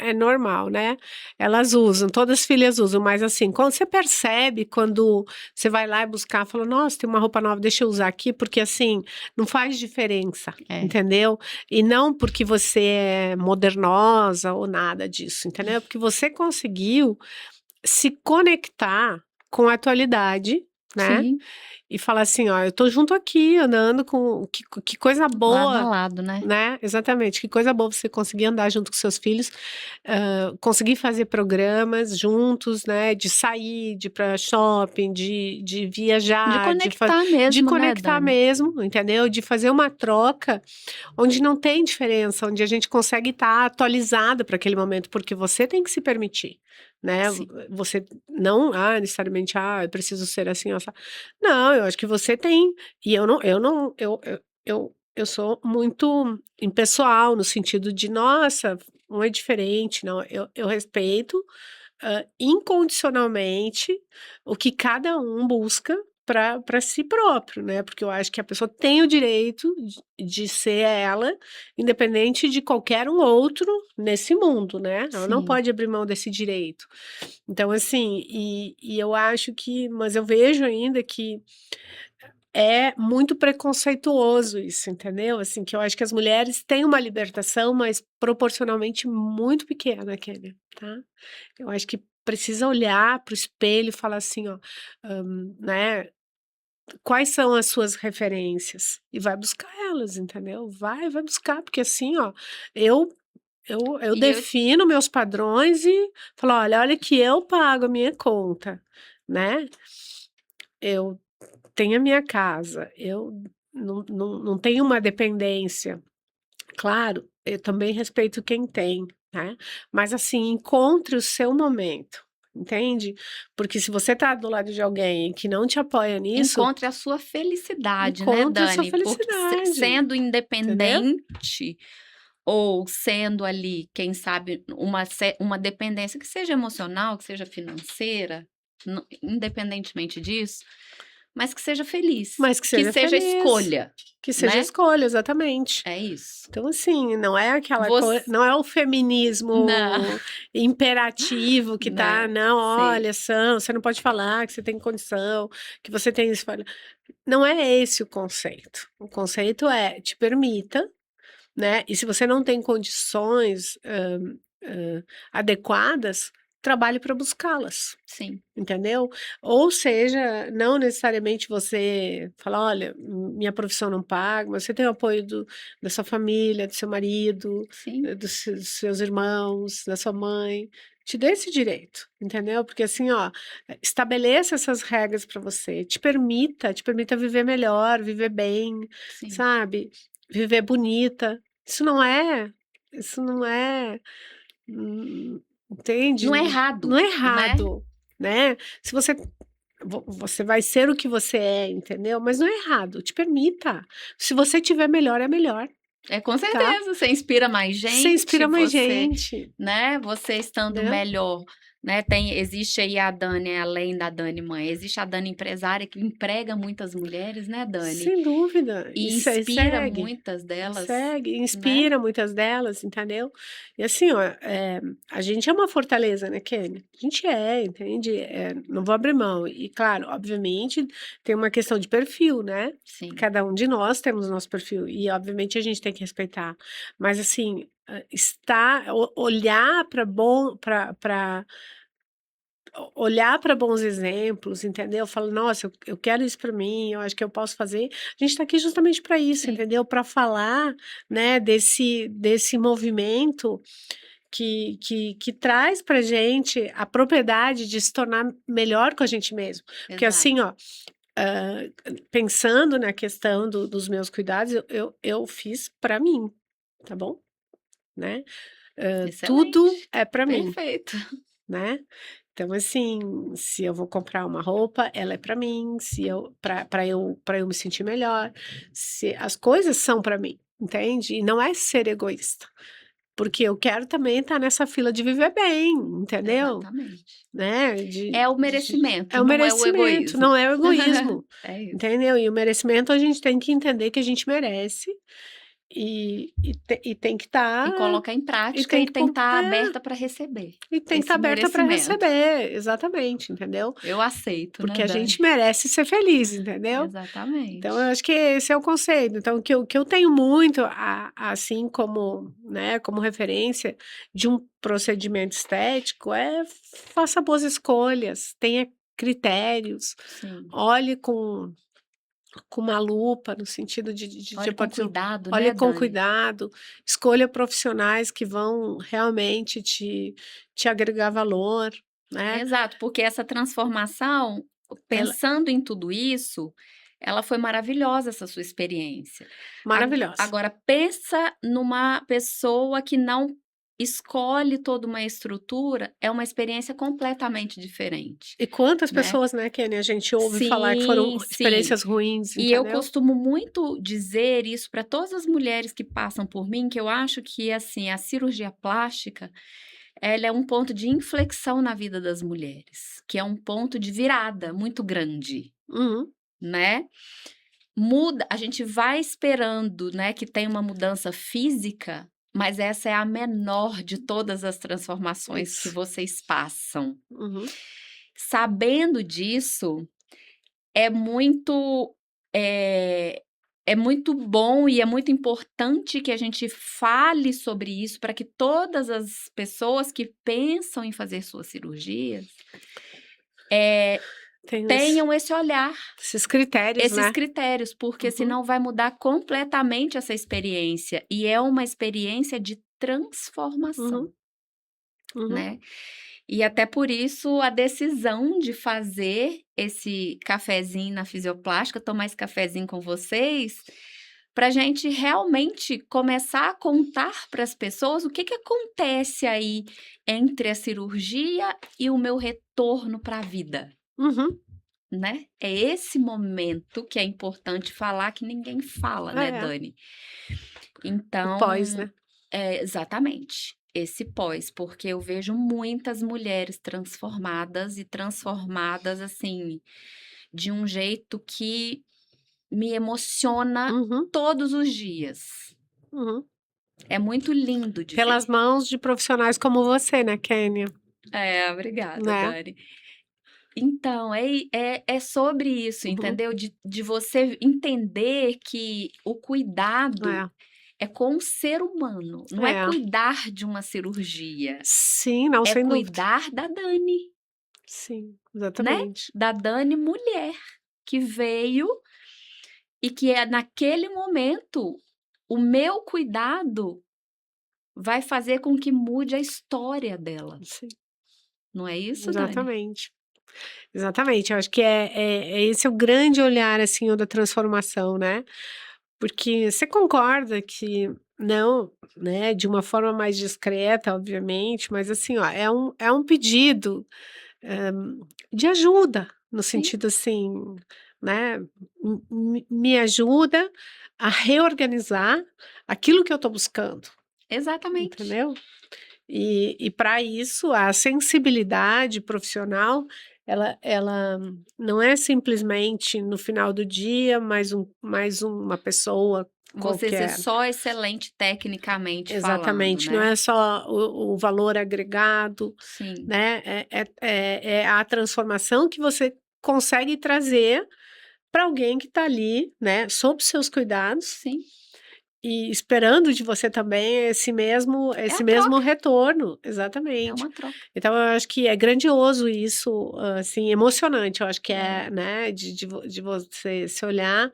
B: é normal, né? Elas usam, todas as filhas usam, mas assim, quando você percebe, quando você vai lá e buscar, fala, nossa, tem uma roupa nova, deixa eu usar aqui, porque assim, não faz diferença,
A: É.
B: entendeu? E não porque você é modernosa ou nada disso, entendeu? Porque você conseguiu se conectar com a atualidade, né?
A: Sim,
B: E falar assim, ó, eu tô junto aqui, andando com que coisa
A: lado a
B: boa,
A: lado, né?
B: né? Exatamente, que coisa boa você conseguir andar junto com seus filhos, conseguir fazer programas juntos, né? De sair, de ir para shopping, de
A: De
B: viajar,
A: conectar
B: de
A: mesmo, né,
B: conectar
A: Dani?
B: mesmo, entendeu? De fazer uma troca onde não tem diferença, onde a gente consegue estar atualizado para aquele momento, porque você tem que se permitir, né?
A: Sim,
B: Você não, necessariamente, eu preciso ser assim, ó, não, eu acho que você tem, e eu sou muito impessoal, no sentido de, nossa, um é diferente, não, eu respeito incondicionalmente o que cada um busca para si próprio, né? Porque eu acho que a pessoa tem o direito de ser ela, independente de qualquer um outro nesse mundo, né? Ela não
A: sim.
B: pode abrir mão desse direito. Então, assim, e eu acho que, mas eu vejo ainda que é muito preconceituoso isso, entendeu? Assim, que eu acho que as mulheres têm uma libertação, mas proporcionalmente muito pequena, Kelly, tá? Eu acho que precisa olhar para o espelho e falar assim, ó, né? Quais são as suas referências? E vai buscar elas, entendeu? Vai buscar, porque assim, ó, eu eu
A: E eu,
B: defino meus padrões e falo, olha que eu pago a minha conta, né? Eu tenho a minha casa, eu não tenho uma dependência. Claro, eu também respeito quem tem, né? Mas assim, encontre o seu momento, entende? Porque se você tá do lado de alguém que não te apoia nisso,
A: encontre a sua felicidade, né,
B: encontre a sua
A: Dani? Porque
B: felicidade,
A: sendo
B: entendeu?
A: independente ou sendo ali, quem sabe, uma dependência que seja emocional, que seja financeira, independentemente disso, mas que seja feliz,
B: Mas que
A: que
B: seja
A: seja
B: feliz,
A: escolha,
B: que seja
A: né?
B: escolha, exatamente.
A: É isso.
B: Então, assim, não é aquela coisa,
A: Você,
B: não é o
A: não,
B: feminismo imperativo que tá,
A: né?
B: não,
A: Sim,
B: olha, você não pode falar que você tem condição, que você tem isso. Não é esse o conceito. O conceito é te permita, né? E se você não tem condições adequadas, trabalhe para buscá-las.
A: sim,
B: Entendeu? Ou seja, não necessariamente você fala, olha, minha profissão não paga, mas você tem o apoio da sua família, do seu marido,
A: sim.
B: dos seus irmãos, da sua mãe. Te dê esse direito, entendeu? Porque assim, ó, estabeleça essas regras para você, te permita viver melhor, viver bem,
A: Sim.
B: sabe? Viver bonita. Isso não é, entende?
A: Não é
B: Não
A: errado,
B: é
A: né?
B: errado, né? Se você você vai ser o que você é, entendeu? Mas não é errado, te permita. Se você tiver melhor, é melhor,
A: É, com
B: tá?
A: certeza, você inspira mais
B: Você
A: gente,
B: inspira mais
A: você,
B: gente,
A: né, você estando
B: entendeu?
A: melhor, né, existe aí a Dani, além da Dani mãe, existe a Dani empresária que emprega muitas mulheres, né, Dani?
B: Sem dúvida.
A: E
B: Isso aí
A: inspira
B: segue.
A: muitas delas,
B: Segue,
A: né?
B: inspira muitas delas, entendeu? E assim, ó, a gente é uma fortaleza, né, Kenny? A gente entende? Não vou abrir mão. E claro, obviamente, tem uma questão de perfil, né?
A: Sim,
B: Cada um de nós temos o nosso perfil e, obviamente, a gente tem que respeitar. Mas assim, olhar para olhar para bons exemplos, entendeu? Falo, nossa, eu quero isso para mim, eu acho que eu posso fazer. A gente está aqui justamente para isso,
A: sim,
B: entendeu? Para falar, né, desse movimento que traz para gente a propriedade de se tornar melhor com a gente mesmo. Porque
A: exato,
B: assim, ó, pensando na questão dos meus cuidados, eu fiz para mim, tá bom? Né? Tudo
A: excelente,
B: é para mim,
A: perfeito,
B: né? Então, assim, se eu vou comprar uma roupa, ela é para mim, se eu para eu me sentir melhor, se as coisas são para mim, entende? E não é ser egoísta, porque eu quero também estar nessa fila de viver bem, entendeu?
A: exatamente.
B: Né?
A: É o merecimento,
B: É o
A: não é o
B: merecimento,
A: egoísmo.
B: não é o egoísmo,
A: É isso.
B: entendeu? E o merecimento a gente tem que entender que a gente merece e tem que estar...
A: E colocar em prática
B: tem
A: e
B: que
A: tem que estar
B: é.
A: aberta para receber
B: E tem que
A: esse
B: estar aberta para
A: merecimento.
B: receber, exatamente, entendeu?
A: Eu aceito,
B: Porque
A: né,
B: a
A: Dani?
B: gente merece ser feliz, entendeu?
A: Exatamente.
B: Então, eu acho que esse é o conceito. Então, o que eu tenho muito, assim como, né, como referência de um procedimento estético é faça boas escolhas, tenha critérios,
A: Sim.
B: olhe com uma lupa, no sentido
A: Olhe com cuidado,
B: olhe
A: né,
B: com
A: Dani?
B: cuidado, escolha profissionais que vão realmente te agregar valor, né?
A: Exato, porque essa transformação,
B: Ela,
A: pensando em tudo isso, ela foi maravilhosa, essa sua experiência.
B: maravilhosa.
A: Agora, pensa numa pessoa que não escolhe toda uma estrutura, é uma experiência completamente diferente,
B: E quantas
A: né?
B: pessoas, né, Kenny, a gente ouve falar que foram
A: Sim, sim.
B: experiências ruins,
A: E eu
B: entendeu?
A: costumo muito dizer isso para todas as mulheres que passam por mim, que eu acho que, assim, a cirurgia plástica, ela é um ponto de inflexão na vida das mulheres, que é um ponto de virada muito grande,
B: Uhum,
A: né? Muda, a gente vai esperando, né, que tenha uma mudança física, mas essa é a menor de todas as transformações que
B: isso.
A: vocês passam.
B: Uhum,
A: Sabendo disso, é muito, é, é muito bom e é muito importante que a gente fale sobre isso para que todas as pessoas que pensam em fazer suas cirurgias
B: tem
A: tenham esse olhar,
B: esses critérios,
A: esses
B: né?
A: critérios, porque
B: Uhum,
A: senão vai mudar completamente essa experiência. E é uma experiência de transformação,
B: uhum, uhum.
A: né? E até por isso a decisão de fazer esse cafezinho na fisioplástica, tomar esse cafezinho com vocês, para a gente realmente começar a contar para as pessoas o que que acontece aí entre a cirurgia e o meu retorno para a vida,
B: Uhum.
A: né? É esse momento que é importante falar que ninguém fala, né,
B: É,
A: Dani?
B: o pós,
A: Então,
B: né?
A: exatamente, esse pós, porque eu vejo muitas mulheres transformadas e transformadas assim, de um jeito que me emociona
B: Uhum,
A: todos os dias.
B: uhum.
A: É muito lindo de
B: Pelas
A: ver.
B: mãos de profissionais como você, né, Kênia?
A: Obrigada,
B: Né?
A: Dani. Então, é sobre isso,
B: Uhum.
A: entendeu? De você entender que o cuidado é com o ser humano, não é
B: É.
A: cuidar de uma cirurgia,
B: Sim, não,
A: é
B: sem dúvida.
A: cuidar da Dani,
B: Sim,
A: né?
B: exatamente.
A: Da Dani mulher, que veio e que é naquele momento o meu cuidado vai fazer com que mude a história dela.
B: Sim,
A: Não é isso, Dani?
B: exatamente. Exatamente, eu acho que é esse o grande olhar, assim, o da transformação, né? Porque você concorda que não, né, de uma forma mais discreta, obviamente, mas assim, ó, é um pedido, eh, de ajuda, no
A: Sim,
B: sentido assim, né, me ajuda a reorganizar aquilo que eu estou buscando,
A: exatamente.
B: entendeu? E para isso, a sensibilidade profissional, ela não é simplesmente no final do dia mais uma pessoa
A: Você ser
B: qualquer.
A: só excelente tecnicamente falando,
B: Exatamente, não
A: né?
B: é só o valor agregado,
A: Sim,
B: né, é a transformação que você consegue trazer para alguém que está ali, né, sob seus cuidados
A: sim.
B: e esperando de você também
A: É a
B: esse mesmo
A: troca,
B: retorno,
A: é
B: exatamente.
A: uma troca.
B: Então eu acho que é grandioso isso, assim, emocionante, eu acho que
A: É.
B: é, né, de você se olhar,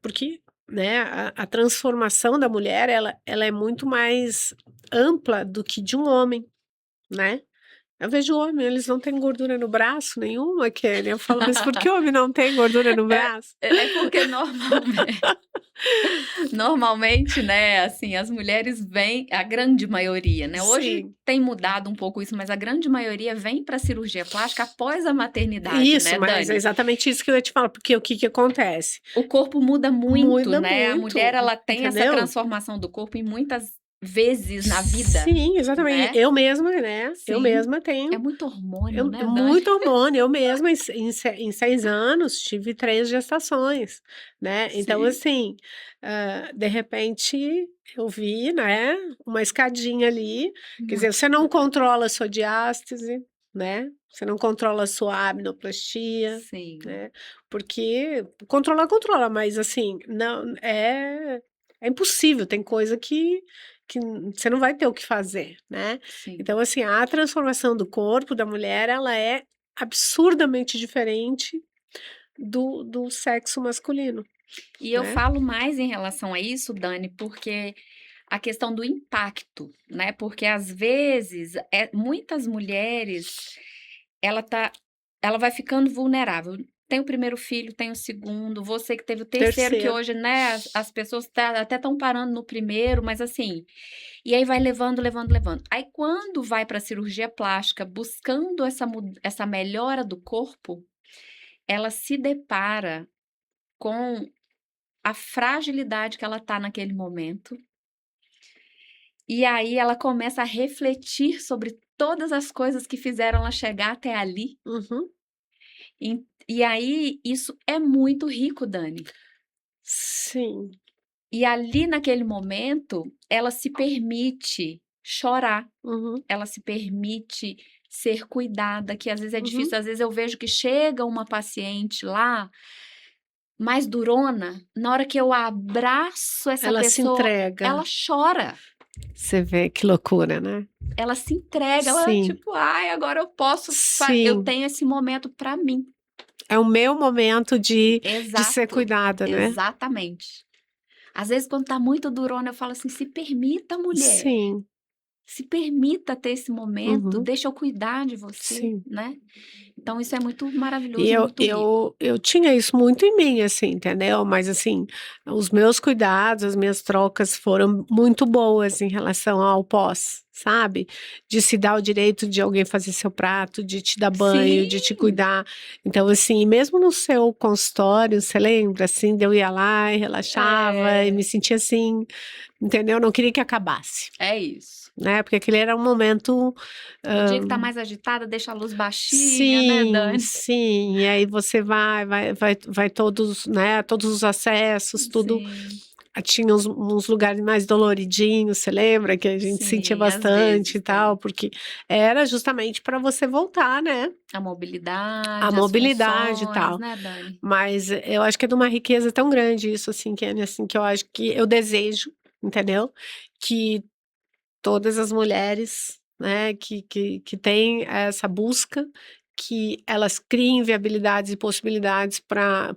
B: porque, né, a transformação da mulher ela é muito mais ampla do que de um homem, né. Eu vejo homem, eles não têm gordura no braço nenhuma, Kelly, eu falo: "Mas por que homem não tem gordura no
A: É
B: braço?"
A: é porque normalmente, né, assim, as mulheres vêm a grande maioria, né, hoje
B: Sim.
A: tem mudado um pouco isso, mas a grande maioria vem para a cirurgia plástica após a maternidade,
B: Isso,
A: né,
B: mas é
A: Dani?
B: exatamente isso que eu ia te falar, porque o que que acontece?
A: O corpo muda muito,
B: Muda
A: né, a mulher
B: muito,
A: ela tem essa
B: entendeu?
A: transformação do corpo em muitas vezes na vida,
B: Sim, exatamente.
A: né?
B: Eu mesma, né? Eu
A: Sim.
B: mesma tenho.
A: É muito hormônio, né, Dani?
B: Muito hormônio. Eu mesma, em 6 anos, tive 3 gestações, né? Então,
A: Sim.
B: assim, de repente, eu vi, né, uma escadinha ali. Quer dizer, você não controla a sua diástase, né? Você não controla a sua abnoplastia,
A: Sim.
B: né? Porque controla, mas assim, não é impossível. Tem coisa que você não vai ter o que fazer, né?
A: Sim.
B: Então, assim, a transformação do corpo da mulher, ela é absurdamente diferente do sexo masculino,
A: E eu
B: né?
A: falo mais em relação a isso, Dani, porque a questão do impacto, né? Porque às vezes muitas mulheres ela vai ficando vulnerável. Tem o primeiro filho, tem o segundo, você que teve o terceiro, que hoje, né, as pessoas até estão parando no primeiro, mas assim, e aí vai levando. Aí quando vai para a cirurgia plástica, buscando essa melhora do corpo, ela se depara com a fragilidade que ela tá naquele momento. E aí ela começa a refletir sobre todas as coisas que fizeram ela chegar até ali.
B: Uhum.
A: E aí isso é muito rico, Dani.
B: Sim.
A: E ali naquele momento, ela se permite chorar,
B: Uhum.
A: ela se permite ser cuidada, que às vezes é
B: Uhum.
A: difícil. Às vezes eu vejo que chega uma paciente lá, mais durona, na hora que eu abraço essa
B: Ela se
A: pessoa,
B: entrega.
A: ela chora.
B: Você vê que loucura, né?
A: Ela se entrega, ela
B: Sim.
A: tipo, ai, agora eu posso, eu
B: Sim.
A: tenho esse momento para mim.
B: É o meu momento de ser
A: Exato,
B: cuidada, né?
A: exatamente. Às vezes, quando tá muito durona, eu falo assim: se permita, mulher.
B: Sim.
A: Se permita ter esse momento,
B: Uhum.
A: deixa eu cuidar de você,
B: Sim.
A: né? Então, isso é muito maravilhoso
B: E
A: e muito rico.
B: eu tinha isso muito em mim, assim, entendeu? Mas, assim, os meus cuidados, as minhas trocas foram muito boas em relação ao pós, sabe? De se dar o direito de alguém fazer seu prato, de te dar banho, de te
A: Sim,
B: cuidar. Então, assim, mesmo no seu consultório, você lembra, assim, de eu ia lá e relaxava e me sentia assim, entendeu? Não queria que acabasse,
A: é isso.
B: né? Porque aquele era um momento.
A: O dia que tá mais agitada, deixa a luz baixinha, né,
B: Sim,
A: Dani?
B: sim. E aí você vai todos, né? Todos os acessos, tudo.
A: Sim,
B: Tinha uns lugares mais doloridinhos, você lembra que a gente sentia
A: sim, às
B: bastante
A: vezes
B: e tal,
A: tem.
B: porque era justamente para você voltar, né?
A: A
B: A
A: mobilidade, as
B: mobilidade e
A: funções,
B: tal.
A: né, Dani?
B: Mas eu acho que é de uma riqueza tão grande isso, assim, Kenny, assim, que eu acho que eu desejo, entendeu? Que todas as mulheres, né, que têm essa busca, que elas criem viabilidades e possibilidades para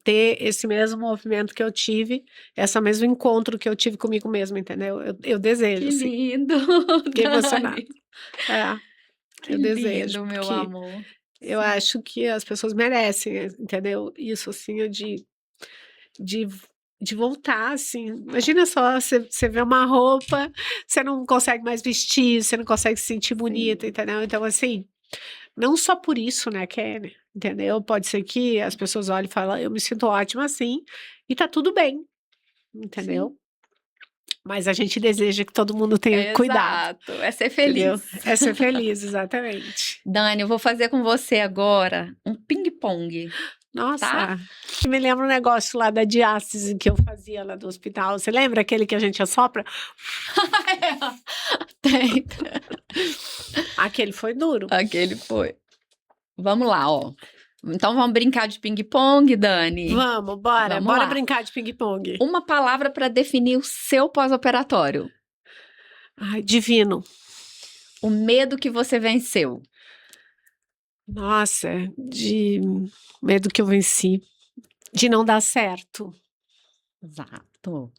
B: ter esse mesmo movimento que eu tive, esse mesmo encontro que eu tive comigo mesma, entendeu? Eu desejo,
A: Que
B: assim.
A: lindo,
B: Fiquei emocionada.
A: Dani.
B: É,
A: Que
B: eu desejo,
A: lindo, meu
B: porque
A: amor.
B: eu
A: Sim.
B: acho que as pessoas merecem, entendeu? Isso, assim, de de voltar, assim. Imagina só, você vê uma roupa, você não consegue mais vestir, você não consegue se sentir bonita,
A: Sim.
B: entendeu? Então, assim, não só por isso, né, Kelly, entendeu? Pode ser que as pessoas olhem e falem, eu me sinto ótima assim, e tá tudo bem,
A: Sim.
B: entendeu? Mas a gente deseja que todo mundo tenha cuidado,
A: Exato, é ser
B: entendeu?
A: feliz.
B: É ser feliz, exatamente.
A: Dani, eu vou fazer com você agora um ping-pong, tá?
B: Nossa, me lembra um negócio lá da diástase que eu fazia lá do hospital. Você lembra aquele que a gente assopra?
A: Tem.
B: Aquele foi duro.
A: Aquele foi. Vamos lá, ó. Então vamos brincar de ping-pong, Dani?
B: Vamos,
A: Vamos
B: bora
A: lá.
B: brincar de ping-pong.
A: Uma palavra para definir o seu pós-operatório.
B: Ai, divino.
A: O medo que você venceu.
B: Nossa, de medo que eu venci, de não dar certo.
A: Exato.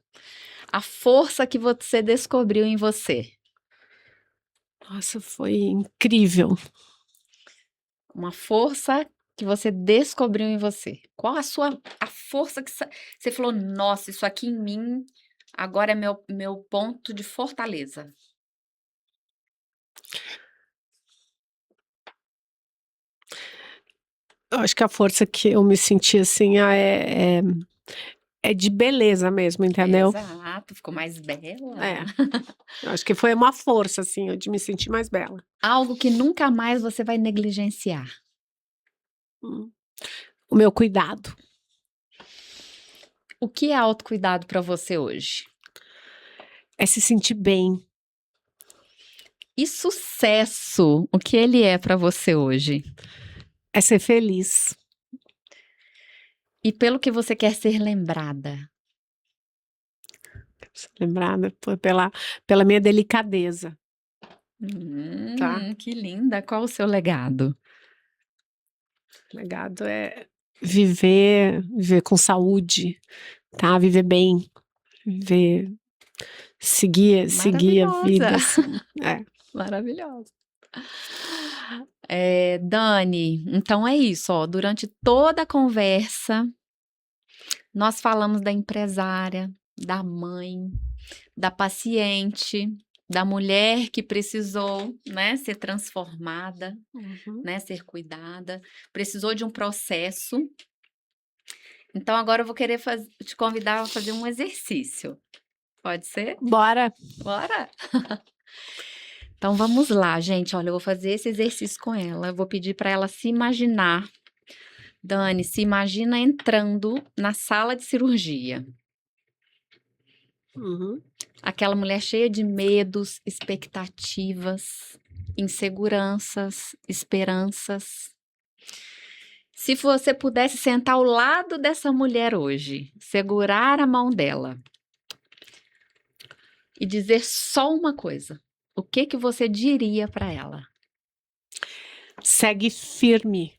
A: A força que você descobriu em você.
B: Nossa, foi incrível.
A: Uma força que você descobriu em você. Qual a força que você falou, nossa, isso aqui em mim agora é meu ponto de fortaleza.
B: Eu acho que a força que eu me senti assim é de beleza mesmo, entendeu?
A: Exato, ficou mais bela.
B: É. Eu acho que foi uma força, assim, de me sentir mais bela.
A: Algo que nunca mais você vai negligenciar.
B: Hum. O meu cuidado.
A: O que é autocuidado para você hoje?
B: É se sentir bem.
A: E sucesso, o que ele é para você hoje?
B: É ser feliz.
A: E pelo que você quer ser lembrada?
B: Lembrada pela minha delicadeza, tá?
A: Que linda. Qual o seu legado?
B: O legado é viver com saúde, tá? Viver bem, viver, seguir a vida,
A: Maravilhosa.
B: assim. É.
A: Maravilhosa. Dani, então é isso, ó. Durante toda a conversa, nós falamos da empresária, da mãe, da paciente, da mulher que precisou, né, ser transformada,
B: Uhum.
A: né, ser cuidada, precisou de um processo. Então agora eu vou querer te convidar a fazer um exercício. Pode ser?
B: Bora.
A: Bora! Então vamos lá, gente. Olha, eu vou fazer esse exercício com ela. Eu vou pedir para ela se imaginar. Dani, se imagina entrando na sala de cirurgia.
B: Uhum.
A: Aquela mulher cheia de medos, expectativas, inseguranças, esperanças. Se você pudesse sentar ao lado dessa mulher hoje, segurar a mão dela e dizer só uma coisa, o que você diria para ela?
B: Segue firme,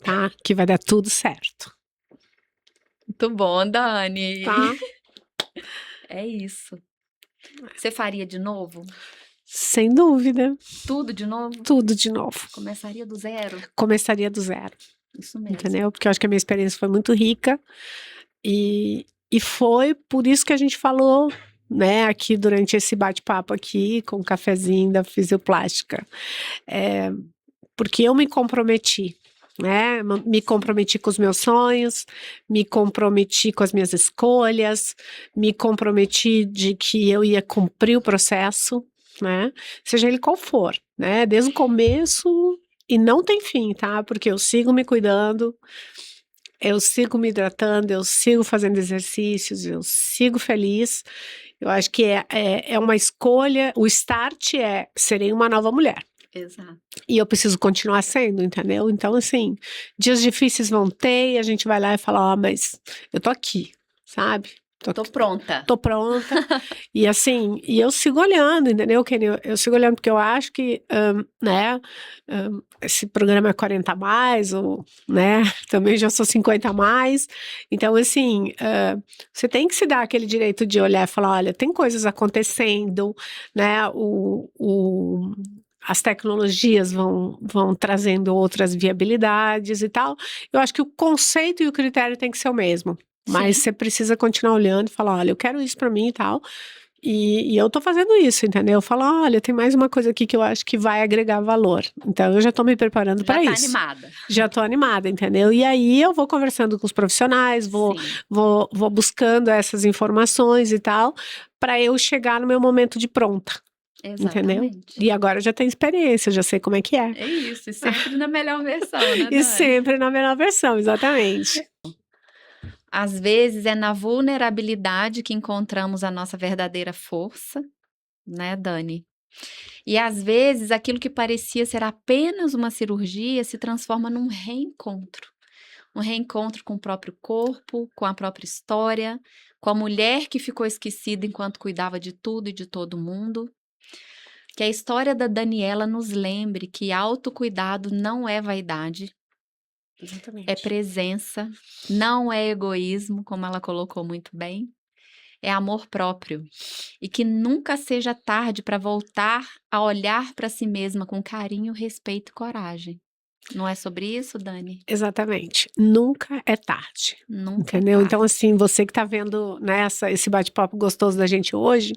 B: tá? Que vai dar tudo certo.
A: Muito bom, Dani.
B: Tá?
A: É isso. Você faria de novo?
B: Sem dúvida.
A: Tudo de novo?
B: Tudo de novo.
A: Começaria do zero?
B: Começaria do zero.
A: Isso mesmo.
B: Entendeu? Porque eu acho que a minha experiência foi muito rica e foi por isso que a gente falou, né, aqui durante esse bate-papo aqui com o cafezinho da Fisioplástica. Porque eu me comprometi, né? Me comprometi com os meus sonhos, me comprometi com as minhas escolhas, me comprometi de que eu ia cumprir o processo, né? Seja ele qual for, né? Desde o começo e não tem fim, tá? Porque eu sigo me cuidando, eu sigo me hidratando, eu sigo fazendo exercícios, eu sigo feliz. Eu acho que é uma escolha, o start é serei uma nova mulher.
A: Exato.
B: E eu preciso continuar sendo, entendeu? Então, assim, dias difíceis vão ter e a gente vai lá e fala, mas eu tô aqui, sabe?
A: Tô pronta.
B: Tô pronta. E assim, e eu sigo olhando, entendeu, Kenny? Eu sigo olhando porque eu acho que, né, esse programa é 40 a mais, ou, né, também já sou 50 a mais. Então, assim, você tem que se dar aquele direito de olhar e falar, olha, tem coisas acontecendo, né, as tecnologias vão trazendo outras viabilidades e tal. Eu acho que o conceito e o critério tem que ser o mesmo. Mas
A: Sim.
B: você precisa continuar olhando e falar, olha, eu quero isso pra mim e tal. E eu tô fazendo isso, entendeu? Eu falo, olha, tem mais uma coisa aqui que eu acho que vai agregar valor. Então, eu já tô me preparando para isso.
A: Já tá animada.
B: Já tô animada, entendeu? E aí, eu vou conversando com os profissionais, vou buscando essas informações e tal, para eu chegar no meu momento de pronta. Entendeu?
A: Exatamente.
B: E agora eu já tenho experiência, já sei como é que é.
A: É isso, e sempre na melhor versão, né, Dani?
B: E sempre na melhor versão, exatamente.
A: Às vezes é na vulnerabilidade que encontramos a nossa verdadeira força, né, Dani? E às vezes aquilo que parecia ser apenas uma cirurgia se transforma num reencontro. Um reencontro com o próprio corpo, com a própria história, com a mulher que ficou esquecida enquanto cuidava de tudo e de todo mundo. Que a história da Daniela nos lembre que autocuidado não é vaidade,
B: Exatamente.
A: é presença, não é egoísmo, como ela colocou muito bem, é amor próprio. E que nunca seja tarde para voltar a olhar para si mesma com carinho, respeito e coragem. Não é sobre isso, Dani?
B: Exatamente. Nunca é tarde.
A: Nunca
B: Entendeu?
A: é tarde.
B: Então, assim, você que tá vendo, né, esse bate-papo gostoso da gente hoje,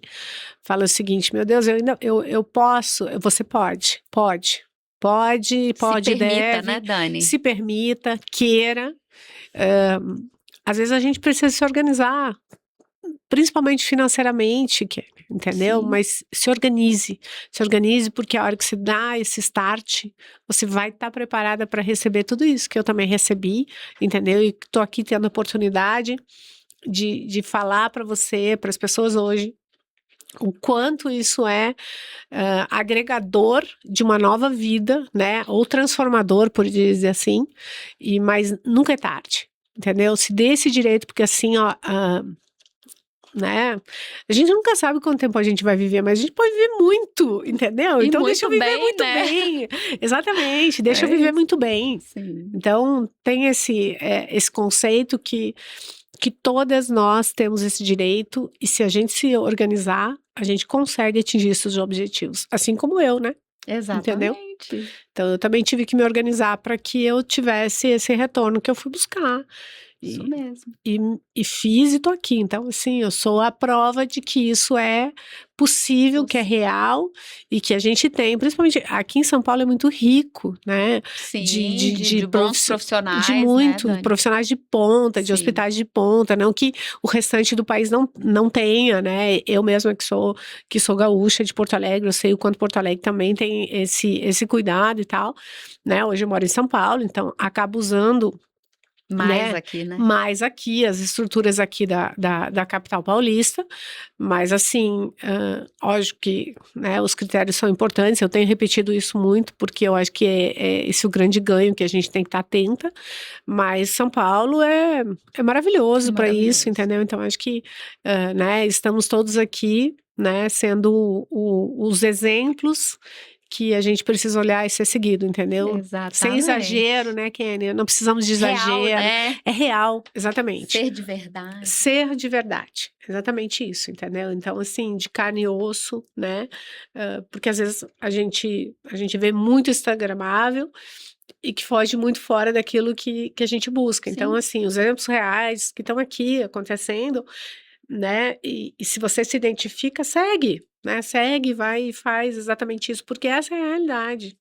B: fala o seguinte, meu Deus, eu posso, você pode,
A: Se permita,
B: deve,
A: né, Dani?
B: se permita, queira, às vezes a gente precisa se organizar, principalmente financeiramente, entendeu?
A: Sim.
B: Mas se organize porque a hora que você dá esse start, você vai estar preparada para receber tudo isso que eu também recebi, entendeu? E estou aqui tendo a oportunidade de falar para você, para as pessoas hoje, o quanto isso é agregador de uma nova vida, né? Ou transformador, por dizer assim, mas nunca é tarde, entendeu? Se dê esse direito, porque assim, ó, né? A gente nunca sabe quanto tempo a gente vai viver, mas a gente pode viver muito, entendeu?
A: E
B: Então deixa eu
A: muito
B: viver
A: bem,
B: muito
A: né?
B: bem. Exatamente, deixa eu
A: É
B: viver
A: isso.
B: muito bem.
A: Sim.
B: Então tem esse conceito que todas nós temos esse direito e se a gente se organizar, a gente consegue atingir esses objetivos, assim como eu, né? Entendeu?
A: Exatamente.
B: Então eu também tive que me organizar para que eu tivesse esse retorno que eu fui buscar.
A: Isso
B: E,
A: mesmo.
B: e fiz e tô aqui. Então, assim, eu sou a prova de que isso é possível, que é real e que a gente tem, principalmente aqui em São Paulo é muito rico, né?
A: Sim, de bons
B: De
A: profissionais, né,
B: muito,
A: Dani?
B: profissionais de ponta, de
A: Sim.
B: hospitais de ponta, não que o restante do país não tenha, né? Eu mesma que sou gaúcha de Porto Alegre, eu sei o quanto Porto Alegre também tem esse cuidado e tal, né? Hoje eu moro em São Paulo, então acabo usando,
A: Mais
B: né,
A: aqui, né?
B: mais aqui, as estruturas aqui da capital paulista, mas assim, lógico que, né, os critérios são importantes, eu tenho repetido isso muito, porque eu acho que é esse o grande ganho que a gente tem que estar atenta, mas São Paulo é
A: É
B: maravilhoso para isso,
A: maravilhoso.
B: entendeu? Então acho que, né, estamos todos aqui, né, sendo os exemplos que a gente precisa olhar e ser seguido, entendeu? Sem exagero,
A: Exatamente.
B: né, Kênia? Não precisamos de
A: Real,
B: exagero.
A: né?
B: É real, exatamente.
A: Ser de verdade.
B: Ser de verdade. Exatamente isso, entendeu? Então, assim, de carne e osso, né? Porque às vezes a gente vê muito instagramável e que foge muito fora daquilo que a gente busca. Então,
A: Sim.
B: assim, os exemplos reais que estão aqui acontecendo, né? E se você se identifica, segue, né? Segue, vai e faz exatamente isso, porque essa é a realidade.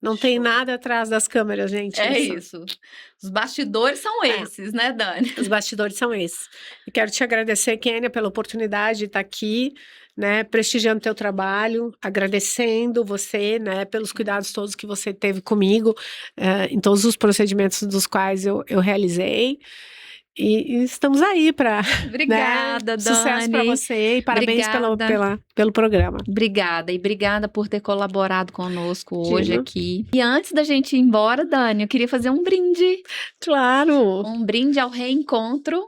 B: Não tem
A: Show.
B: nada atrás das câmeras, gente.
A: É isso. Os bastidores são
B: É,
A: esses, né, Dani?
B: os bastidores são esses. E quero te agradecer, Kênia, pela oportunidade de estar aqui, né? Prestigiando teu trabalho, agradecendo você, né? Pelos cuidados todos que você teve comigo, em todos os procedimentos dos quais eu realizei. E estamos aí para, né?
A: Obrigada,
B: Sucesso para
A: Dani.
B: você e parabéns
A: Obrigada.
B: pelo programa.
A: Obrigada. E obrigada por ter colaborado conosco hoje
B: Imagina.
A: aqui. E antes da gente ir embora, Dani, eu queria fazer um brinde.
B: Claro,
A: Um brinde ao reencontro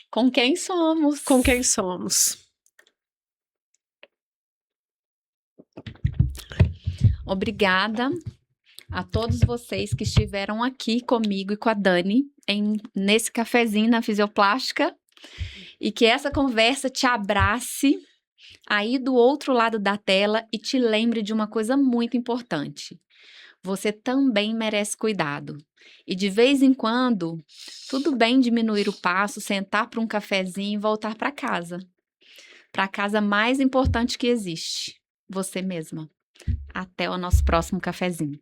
A: com quem somos.
B: com quem somos.
A: Obrigada a todos vocês que estiveram aqui comigo e com a Dani nesse cafezinho na Fisioplástica e que essa conversa te abrace aí do outro lado da tela e te lembre de uma coisa muito importante. Você também merece cuidado. E de vez em quando, tudo bem diminuir o passo, sentar para um cafezinho e voltar para casa. Para a casa mais importante que existe, você mesma. Até o nosso próximo cafezinho.